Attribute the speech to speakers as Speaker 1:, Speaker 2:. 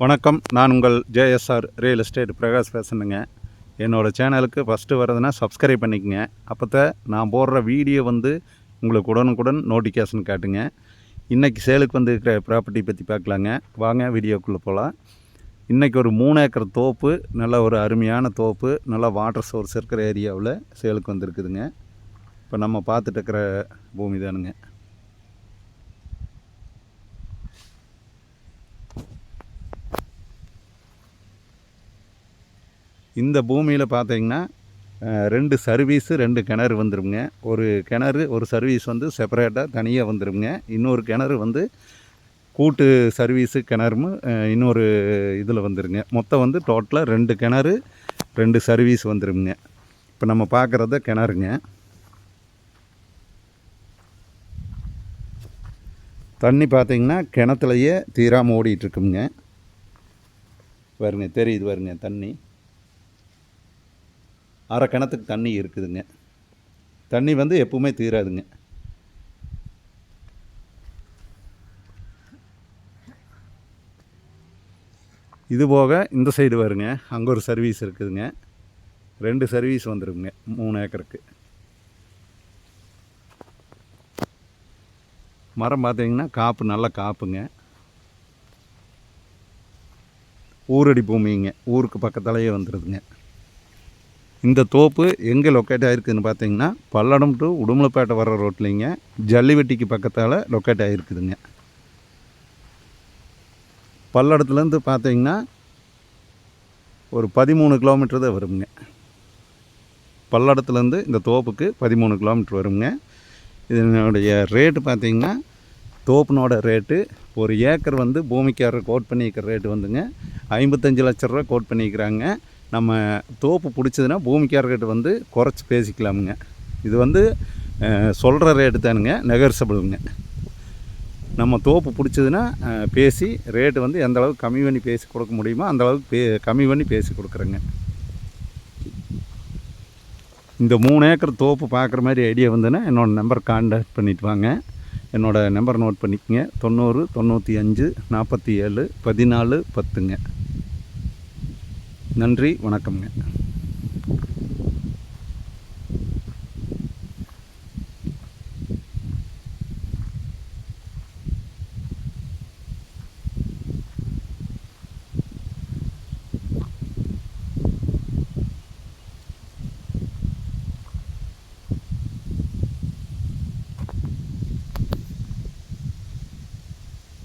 Speaker 1: வணக்கம். நான் உங்கள் ஜேஎஸ்ஆர் ரியல் எஸ்டேட் பிரகாஷ் பேசுகிறேங்க. என்னோடய சேனலுக்கு ஃபஸ்ட்டு வரதுன்னா சப்ஸ்கிரைப் பண்ணிக்கங்க. அப்போ தான் நான் போடுற வீடியோ உங்களுக்கு உடனுக்குடன் நோட்டிஃபிகேஷன் காட்டுங்க. இன்றைக்கி சேலுக்கு இருக்கிற ப்ராப்பர்ட்டி பற்றி பார்க்கலாங்க. வாங்க வீடியோக்குள்ளே போகலாம். இன்றைக்கி ஒரு 3 ஏக்கர் தோப்பு, நல்ல ஒரு அருமையான தோப்பு, நல்லா வாட்டர் சோர்ஸ் இருக்கிற ஏரியாவில் சேலுக்கு வந்திருக்குதுங்க. இப்போ நம்ம பார்த்துட்டு இருக்கிற பூமி தானுங்க. இந்த பூமியில் பார்த்தீங்கன்னா 2 சர்வீஸு 2 கிணறு வந்துருங்க. ஒரு கிணறு ஒரு சர்வீஸ் செப்பரேட்டாக தனியாக வந்துருங்க. இன்னொரு கிணறு கூட்டு சர்வீஸு கிணறும் இன்னொரு இதில் வந்துருங்க. மொத்தம் டோட்டலாக 2 கிணறு 2 சர்வீஸ் வந்துருங்க. இப்போ நம்ம பார்க்குறது கிணறுங்க. தண்ணி பார்த்திங்கன்னா கிணத்துலையே தீராமல் ஓடிட்டுருக்குங்க. பாருங்க, தெரியுது பாருங்க தண்ணி. அரை கிணத்துக்கு தண்ணி இருக்குதுங்க. தண்ணி எப்பவுமே தீராதுங்க. இது போக இந்த சைடு வருங்க, அங்கே ஒரு சர்வீஸ் இருக்குதுங்க. 2 சர்வீஸ் வந்துருங்க 3 ஏக்கருக்கு. மரம் பார்த்தீங்கன்னா காப்பு, நல்ல காப்புங்க. ஊரடி பூமிங்க, ஊருக்கு பக்கத்துலேயே வந்துடுதுங்க. இந்த தோப்பு எங்கே லொக்கேட் ஆகிருக்குதுன்னு பார்த்தீங்கன்னா பல்லடம் டு உடுமலைப்பேட்டை வர ரோட்லிங்க, ஜல்லிவெட்டிக்கு பக்கத்தால் லொக்கேட் ஆகிருக்குதுங்க. பல்லடத்துலேருந்து பார்த்தீங்கன்னா ஒரு 13 கிலோமீட்டர் தான் வருங்க. பல்லடத்துலேருந்து இந்த தோப்புக்கு 13 கிலோமீட்டர் வருங்க. இதனுடைய ரேட்டு பார்த்தீங்கன்னா தோப்புனோட ரேட்டு ஒரு ஏக்கர் பூமிக்காரர் கோட் பண்ணிக்கிற ரேட்டு 55 லட்ச ரூபா கோட் பண்ணிக்கிறாங்க. நம்ம தோப்பு பிடிச்சதுன்னா பூமிக்காரர்கிட்ட குறைச்சி பேசிக்கலாமுங்க. இது சொல்கிற ரேட்டு தானுங்க, நெகர்சபிளுங்க. நம்ம தோப்பு பிடிச்சதுன்னா பேசி ரேட்டு எந்த அளவுக்கு கம்மி பண்ணி பேசி கொடுக்க முடியுமோ அந்த அளவுக்கு கம்மி பண்ணி பேசி கொடுக்குறேங்க. இந்த 3 ஏக்கர் தோப்பு பார்க்குற மாதிரி ஐடியா என்னோடய நம்பர் கான்டாக்ட் பண்ணிட்டு வாங்க. என்னோடய நம்பர் நோட் பண்ணிக்கங்க. 90 95 47 14 10ங்க. நன்றி, வணக்கம்ங்க.